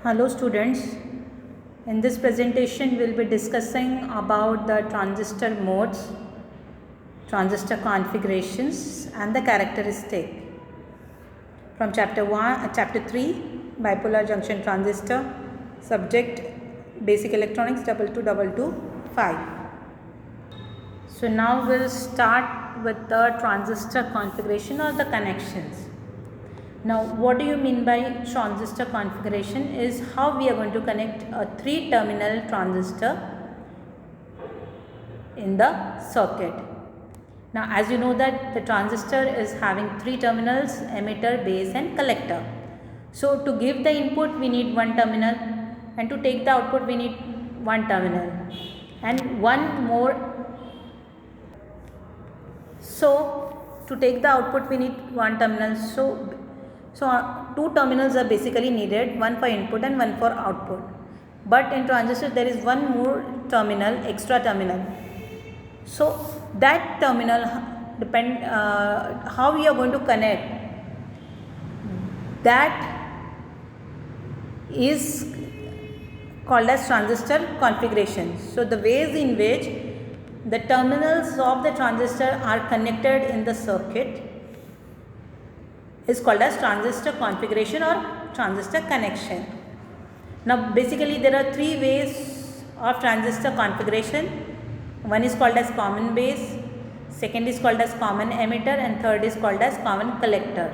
Hello students, in this presentation we will be discussing about the transistor modes, transistor configurations and the characteristic from chapter 3 bipolar junction transistor, subject basic electronics 22225. So now we will start with the transistor configuration or the connections. Now what do you mean by transistor configuration is how we are going to connect a 3-terminal transistor in the circuit. Now as you know that the transistor is having 3 terminals, emitter, base and collector. So to give the input we need one terminal and to take the output we need one terminal and one more. So to take the output we need one terminal. So two terminals are basically needed, one for input and one for output. But in transistor there is one more terminal, extra terminal. So that terminal how we are going to connect, that is called as transistor configuration. So the ways in which the terminals of the transistor are connected in the circuit is called as transistor configuration or transistor connection. Now basically there are 3 ways of transistor configuration. One is called as common base, second is called as common emitter and third is called as common collector.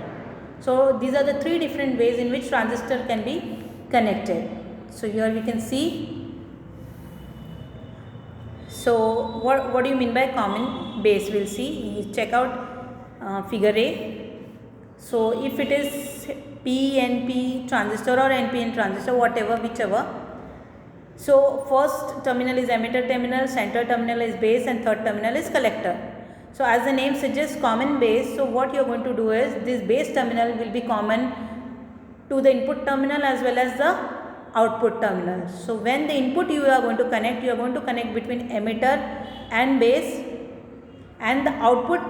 So these are the 3 different ways in which transistor can be connected. So here we can see. So what do you mean by common base? We'll see. You check out figure A. So if it is PNP transistor or NPN transistor, whatever, whichever. So first terminal is emitter terminal, center terminal is base and third terminal is collector. So as the name suggests, common base. So what you are going to do is this base terminal will be common to the input terminal as well as the output terminal. So when the input you are going to connect between emitter and base, and the output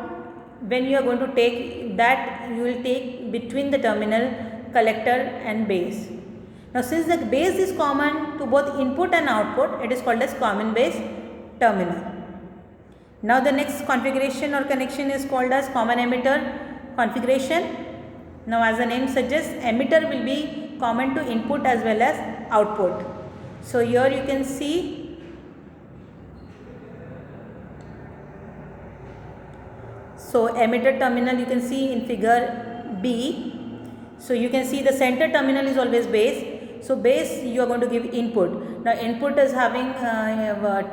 when you are going to take that you will take between the terminal collector and base. Now since the base is common to both input and output, it is called as common base terminal. Now the next configuration or connection is called as common emitter configuration. Now as the name suggests, emitter will be common to input as well as output. So here you can see emitter terminal you can see in figure B. So you can see the center terminal is always base. So base you are going to give input. Now input is having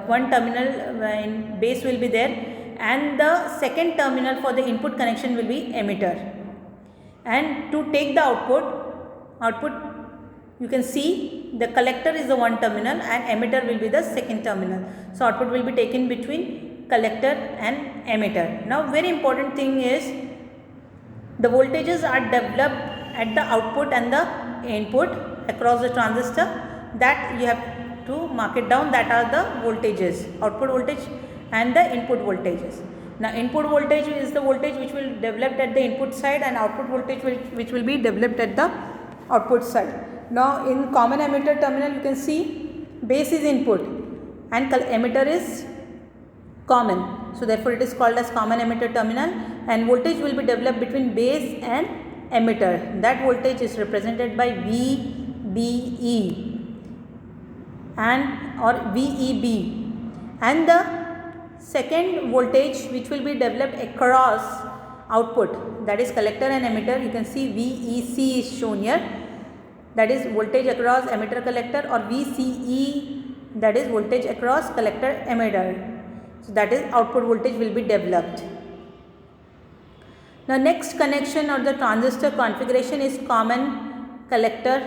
one terminal, in base will be there and the second terminal for the input connection will be emitter. And to take the output you can see the collector is the one terminal and emitter will be the second terminal. So output will be taken between collector and emitter. Now very important thing is the voltages are developed at the output and the input across the transistor, that you have to mark it down, that are the voltages, output voltage and the input voltages. Now input voltage is the voltage which will develop at the input side and output voltage which will be developed at the output side. Now in common emitter terminal you can see base is input and emitter is common. So therefore it is called as common emitter terminal and voltage will be developed between base and emitter. That voltage is represented by VBE and or VEB, and the second voltage which will be developed across output, that is collector and emitter, you can see VEC is shown here, that is voltage across emitter collector, or VCE, that is voltage across collector emitter. So that is output voltage will be developed. Now next connection or the transistor configuration is common collector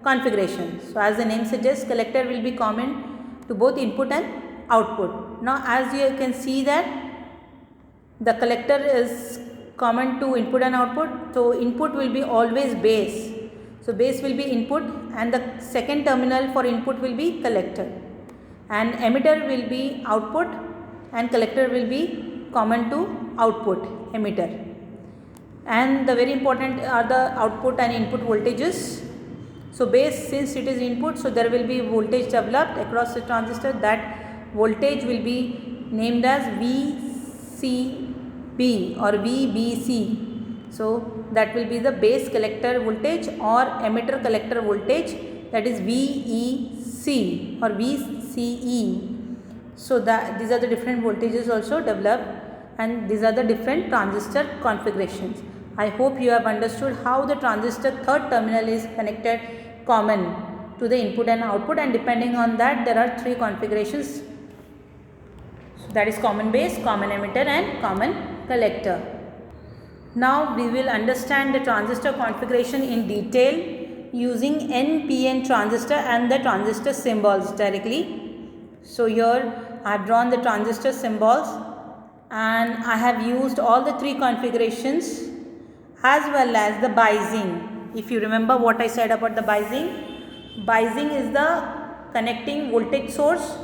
configuration. So as the name suggests, collector will be common to both input and output. Now as you can see that the collector is common to input and output. So input will be always base. So base will be input and the second terminal for input will be collector, and emitter will be output and collector will be common to output emitter. And the very important are the output and input voltages. So base, since it is input, so there will be voltage developed across the transistor. That voltage will be named as VCB or VBC. So that will be the base collector voltage or emitter collector voltage, that is VEC or VCE. So that these are the different voltages also developed, and these are the different transistor configurations. I hope you have understood how the transistor third terminal is connected common to the input and output, and depending on that there are three configurations. So that is common base, common emitter and common collector. Now we will understand the transistor configuration in detail using NPN transistor and the transistor symbols directly. So here I have drawn the transistor symbols and I have used all the three configurations as well as the biasing. If you remember what I said about the biasing is the connecting voltage source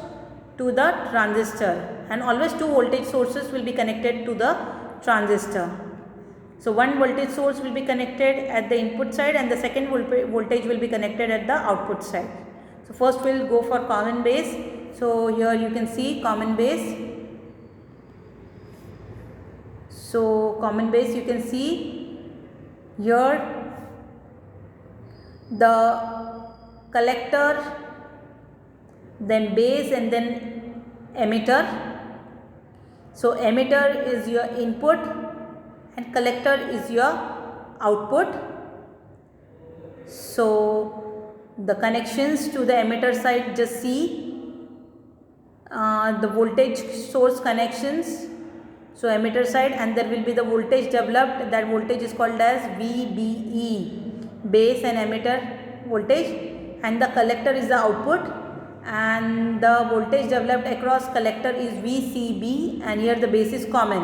to the transistor, and always two voltage sources will be connected to the transistor. So one voltage source will be connected at the input side and the second voltage will be connected at the output side. So first we will go for common base. So here you can see common base. So common base, you can see here the collector, then base and then emitter. So emitter is your input and collector is your output. So the connections to the emitter side, just see the voltage source connections. So emitter side, and there will be the voltage developed, that voltage is called as VBE, base and emitter voltage, and the collector is the output, and the voltage developed across collector is VCB, and here the base is common,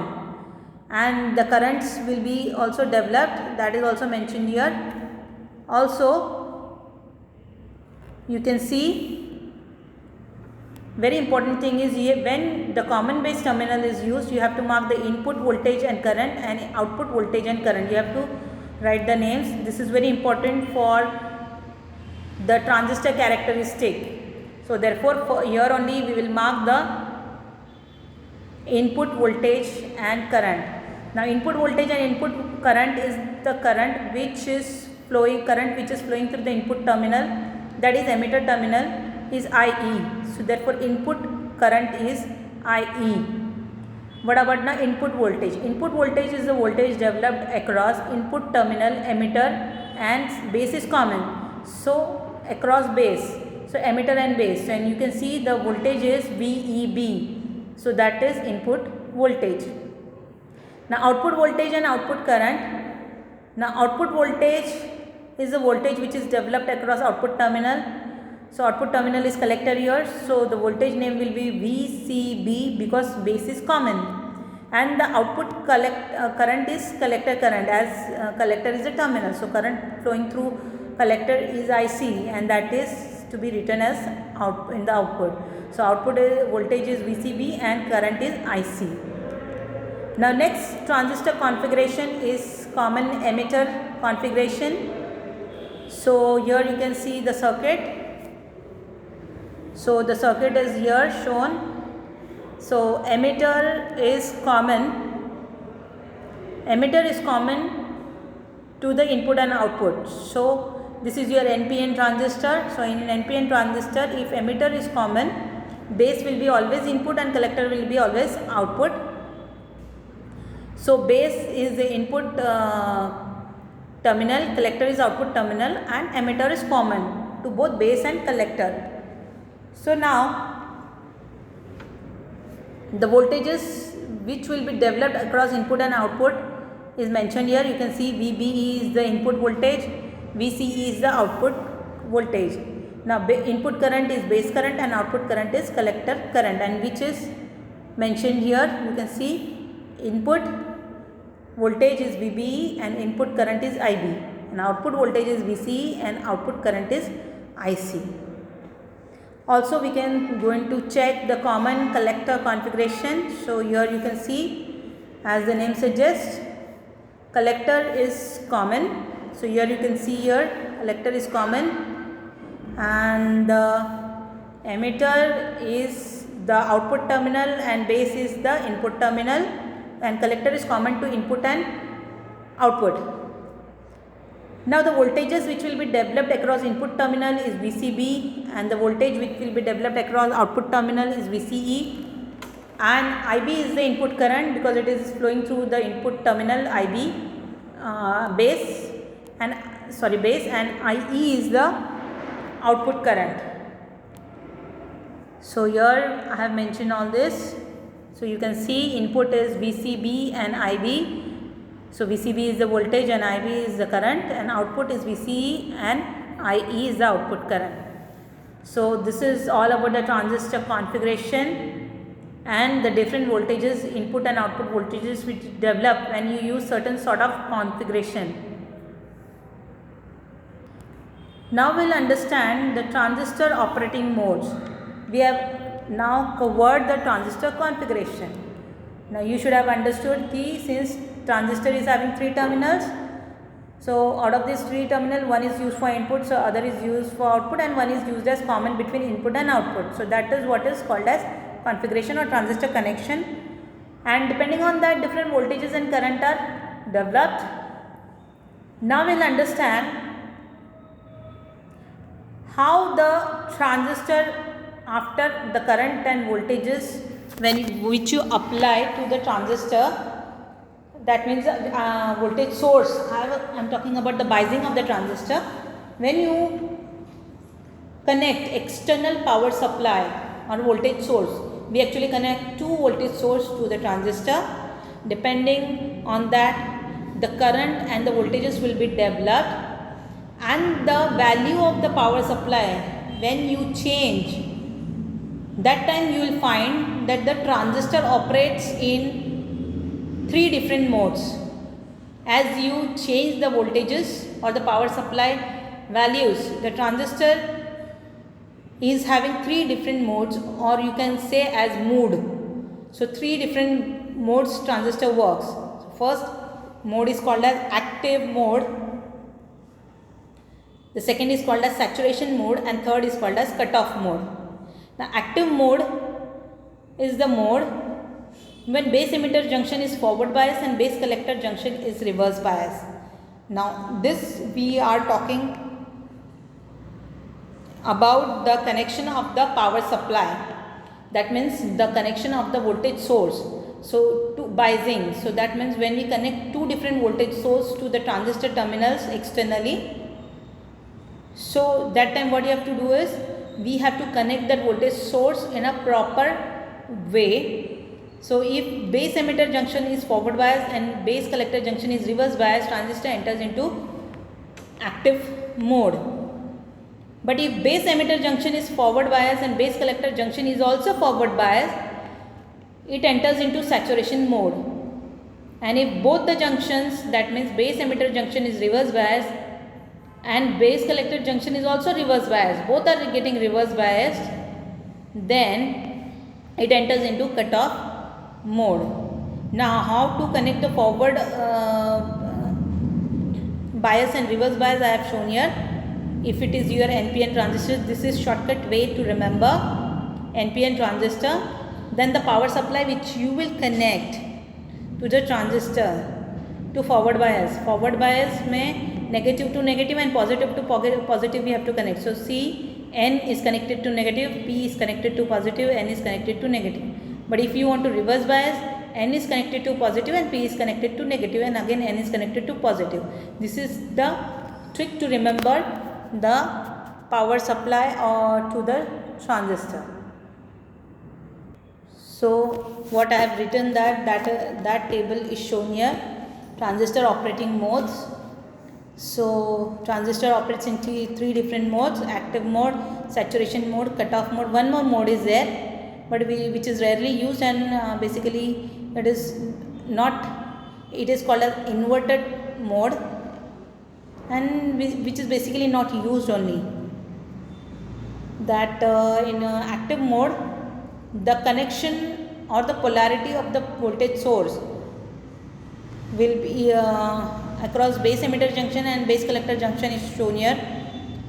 and the currents will be also developed, that is also mentioned here. Also you can see, very important thing is here, when the common base terminal is used, you have to mark the input voltage and current and output voltage and current. You have to write the names. This is very important for the transistor characteristic. So therefore for here only we will mark the input voltage and current. Now input voltage and input current is the current which is flowing through the input terminal, that is emitter terminal, is IE. So therefore input current is IE. What about now input voltage? Input voltage is the voltage developed across input terminal, emitter and base is common. So across base, so emitter and base, and you can see the voltage is VEB. So that is input voltage. Now output voltage and output current. Now output voltage is the voltage which is developed across output terminal. So output terminal is collector here, so the voltage name will be VCB because base is common, and the output current is collector current, as collector is a terminal. So current flowing through collector is IC, and that is to be written as out in the output. So output voltage is VCB and current is IC. Now next transistor configuration is common emitter configuration. So here you can see the circuit. So the circuit is here shown. So emitter is common. Emitter is common to the input and output. So this is your NPN transistor. So in an NPN transistor, if emitter is common, base will be always input and collector will be always output. So base is the input terminal, collector is output terminal, and emitter is common to both base and collector. So now the voltages which will be developed across input and output is mentioned here. You can see VBE is the input voltage, VCE is the output voltage. Now input current is base current and output current is collector current, and which is mentioned here. You can see input voltage is VBE and input current is IB, and output voltage is VCE and output current is IC. Also we can going to check the common collector configuration. So here you can see, as the name suggests, collector is common. So here you can see here collector is common, and the emitter is the output terminal and base is the input terminal, and collector is common to input and output. Now the voltages which will be developed across input terminal is VCB, and the voltage which will be developed across output terminal is VCE, and IB is the input current because it is flowing through the input terminal IB base, and IE is the output current. So here I have mentioned all this. So you can see input is VCB and IB. So VCB is the voltage and IB is the current, and output is VCE and IE is the output current. So this is all about the transistor configuration and the different voltages, input and output voltages which develop when you use certain sort of configuration. Now we will understand the transistor operating modes. We have now covered the transistor configuration. Now you should have understood since transistor is having 3 terminals, so out of these 3 terminals, one is used for input, so other is used for output, and one is used as common between input and output. So that is what is called as configuration or transistor connection, and depending on that different voltages and current are developed. Now we will understand how the transistor, after the current and voltages which you apply to the transistor, that means voltage source. I am talking about the biasing of the transistor. When you connect external power supply or voltage source, we actually connect 2 voltage source to the transistor. Depending on that, the current and the voltages will be developed, and the value of the power supply, when you change, that time you will find that the transistor operates in 3 different modes. As you change the voltages or the power supply values, the transistor is having 3 different modes, or you can say as mode. So 3 different modes transistor works. So first mode is called as active mode, the second is called as saturation mode, and third is called as cutoff mode. The active mode is the mode when base emitter junction is forward bias and base collector junction is reverse bias. Now this we are talking about the connection of the power supply, that means the connection of the voltage source. So to biasing, so that means when we connect 2 different voltage source to the transistor terminals externally, so that time what you have to do is we have to connect that voltage source in a proper way. So if base emitter junction is forward bias and base collector junction is reverse bias, transistor enters into active mode. But if base emitter junction is forward bias and base collector junction is also forward bias, it enters into saturation mode. And if both the junctions, that means base emitter junction is reverse bias and base collector junction is also reverse bias, both are getting reverse biased, then it enters into cutoff mode. Now how to connect the forward bias and reverse bias I have shown here. If it is your NPN transistor, this is shortcut way to remember NPN transistor. Then the power supply which you will connect to the transistor to forward bias. Forward bias में negative to negative and positive to positive we have to connect. So C, N is connected to negative, P is connected to positive, N is connected to negative. But if you want to reverse bias, N is connected to positive and P is connected to negative, and again N is connected to positive. This is the trick to remember the power supply or to the transistor. So what I have written that table is shown here. Transistor operating modes. So transistor operates in three different modes: active mode, saturation mode, cutoff mode. One more mode is there, but which is rarely used, and basically it is not. It is called as inverted mode, and which is basically not used only. That in active mode, the connection or the polarity of the voltage source will be across base emitter junction and base collector junction is shown here.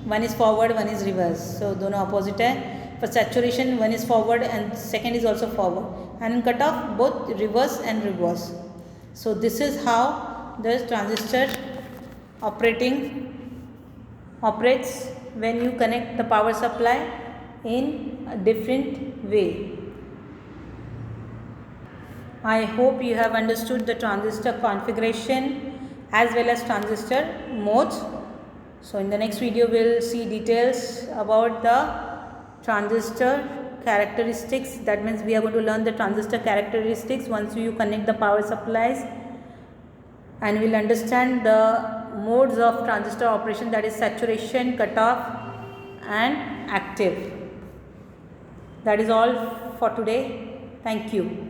one is forward, one is reverse. So दोनों opposite है. For saturation, one is forward and second is also forward. And in cutoff, both reverse and reverse. So this is how the transistor operates when you connect the power supply in a different way. I hope you have understood the transistor configuration as well as transistor modes. So in the next video we will see details about the transistor characteristics. That means we are going to learn the transistor characteristics once you connect the power supplies, and we will understand the modes of transistor operation, that is saturation, cutoff and active. That is all for today. Thank you.